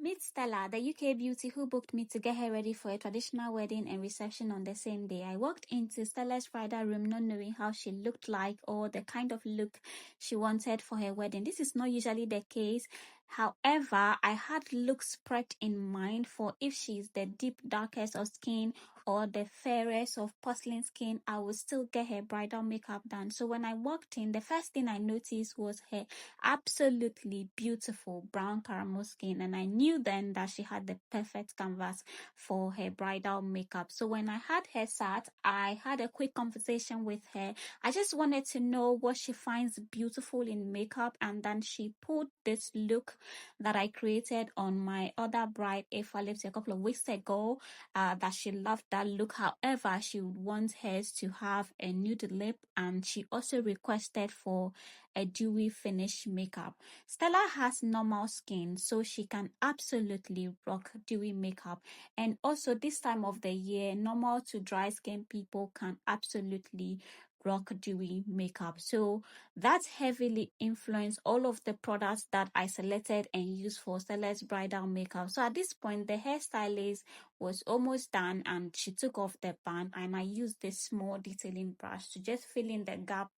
Meet Stella, the UK beauty who booked me to get her ready for a traditional wedding and reception on the same day. I walked into Stella's bridal room not knowing how she looked like or the kind of look she wanted for her wedding. This is not usually the case. However, I had looks prepped in mind for if she's the deep darkest of skin or the fairest of porcelain skin, I would still get her bridal makeup done. So when I walked in, the first thing I noticed was her absolutely beautiful brown caramel skin, and I knew then that she had the perfect canvas for her bridal makeup. So when I had her sat, I had a quick conversation with her. I just wanted to know what she finds beautiful in makeup, and then she put this look that I created on my other bride A4 lips a couple of weeks ago, that she loved that look. However, she would want hers to have a nude lip, and she also requested for a dewy finish makeup. Stella has normal skin, so she can absolutely rock dewy makeup. And also this time of the year, normal to dry skin people can absolutely rock dewy makeup. So that heavily influenced all of the products that I selected and used for Stella's bridal makeup. So at this point, the hairstylist was almost done and she took off the band, and I used this small detailing brush to just fill in the gap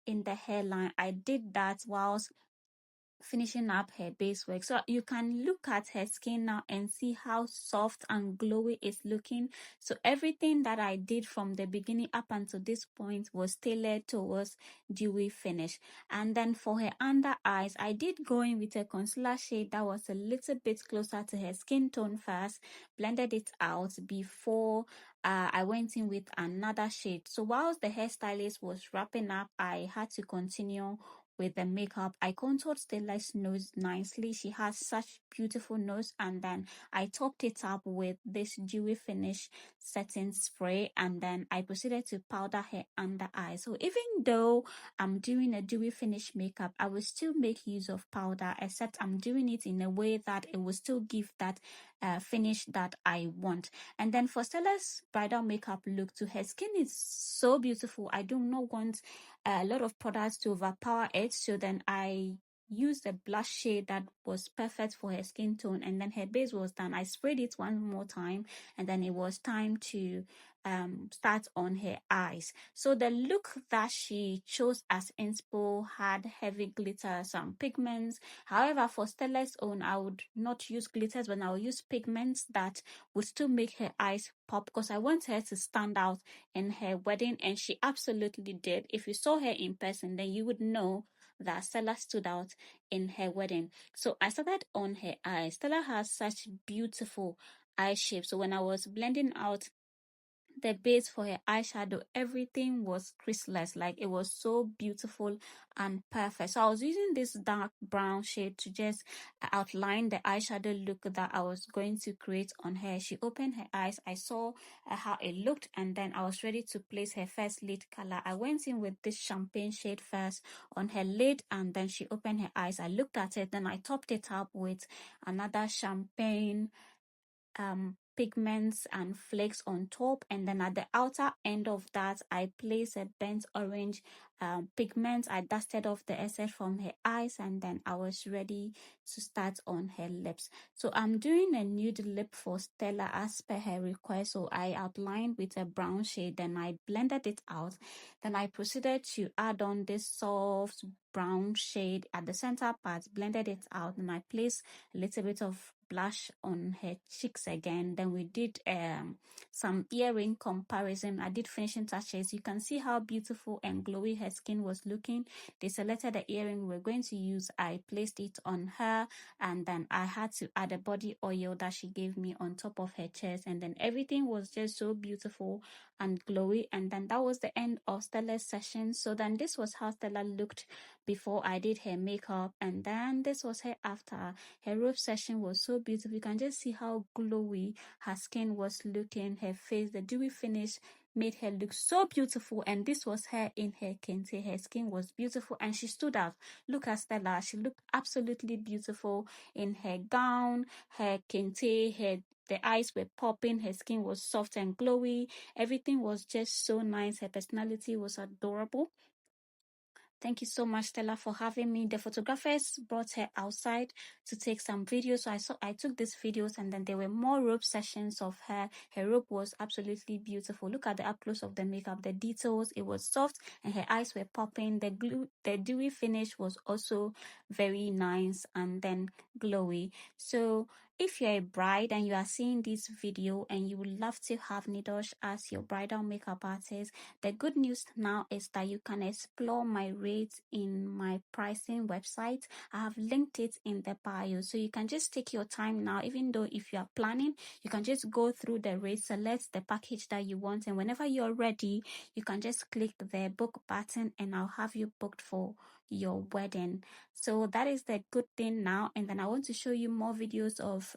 in the hairline. I did that whilst finishing up her base work. So you can look at her skin now and see how soft and glowy it's looking. So everything that I did from the beginning up until this point was tailored towards dewy finish. And then for her under eyes, I did go in with a concealer shade that was a little bit closer to her skin tone first, blended it out before I went in with another shade. So whilst the hairstylist was wrapping up, I had to continue with the makeup. I contoured Stella's nose nicely. She has such beautiful nose, and then I topped it up with this dewy finish setting spray, and then I proceeded to powder her under eye. So even though I'm doing a dewy finish makeup, I will still make use of powder, except I'm doing it in a way that it will still give that finish that I want. And then for Stella's bridal makeup look too, her skin is so beautiful. I do not want a lot of products to overpower it, so then I used a blush shade that was perfect for her skin tone, and then her base was done. I sprayed it one more time, and then it was time to start on her eyes. So the look that she chose as inspo had heavy glitters and pigments. However, for Stella's own, I would not use glitters, but I will use pigments that would still make her eyes pop, because I want her to stand out in her wedding, and she absolutely did. If you saw her in person, then you would know that Stella stood out in her wedding. So I started on her eyes. Stella has such beautiful eye shapes. So when I was blending out the base for her eyeshadow, everything was creaseless. Like, it was so beautiful and perfect. So I was using this dark brown shade to just outline the eyeshadow look that I was going to create on her. She opened her eyes, I saw how it looked, and then I was ready to place her first lid color. I went in with this champagne shade first on her lid, and then she opened her eyes. I looked at it, then I topped it up with another champagne pigments and flakes on top, and then at the outer end of that I placed a burnt orange pigment. I dusted off the excess from her eyes, and then I was ready to start on her lips. So I'm doing a nude lip for Stella as per her request. So I outlined with a brown shade, then I blended it out, then I proceeded to add on this soft brown shade at the center part, blended it out, and I placed a little bit of blush on her cheeks again. Then we did some earring comparison. I did finishing touches. You can see how beautiful and glowy her skin was looking. They selected the earring we're going to use. I placed it on her, and then I had to add a body oil that she gave me on top of her chest, and then everything was just so beautiful and glowy. And then that was the end of Stella's session. So then this was how Stella looked before I did her makeup, and then this was her after. Her robe session was so beautiful. You can just see how glowy her skin was looking, her face, the dewy finish made her look so beautiful. And this was her in her kente. Her skin was beautiful and she stood out. Look at Stella. She looked absolutely beautiful in her gown, her kente, the eyes were popping, her skin was soft and glowy. Everything was just so nice. Her personality was adorable. Thank you so much, Stella, for having me. The photographers brought her outside to take some videos. So I took these videos, and then there were more robe sessions of her. Her robe was absolutely beautiful. Look at the up close of the makeup, the details. It was soft, and her eyes were popping. The dewy finish was also very nice and then glowy. So if you're a bride and you are seeing this video and you would love to have Nidosh as your bridal makeup artist, the good news now is that you can explore my rates in my pricing website. I have linked it in the bio. So you can just take your time now, even though if you are planning, you can just go through the rates, select the package that you want, and whenever you're ready, you can just click the book button and I'll have you booked for your wedding. So that is the good thing now. And then I want to show you more videos of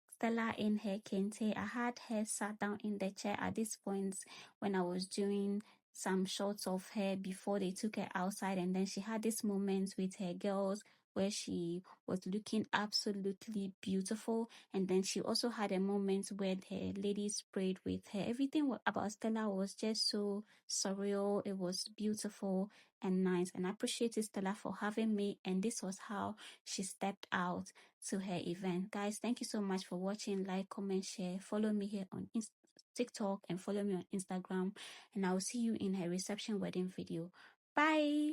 Stella in her kente. I had her sat down in the chair at this point when I was doing some shots of her before they took her outside, and then she had this moment with her girls where she was looking absolutely beautiful, and then she also had a moment where her ladies prayed with her. Everything about Stella was just so surreal. It was beautiful and nice, and I appreciate Stella for having me, and this was how she stepped out to her event. Guys, thank you so much for watching. Like, comment, share. Follow me here on TikTok and follow me on Instagram. And I'll see you in her reception wedding video. Bye.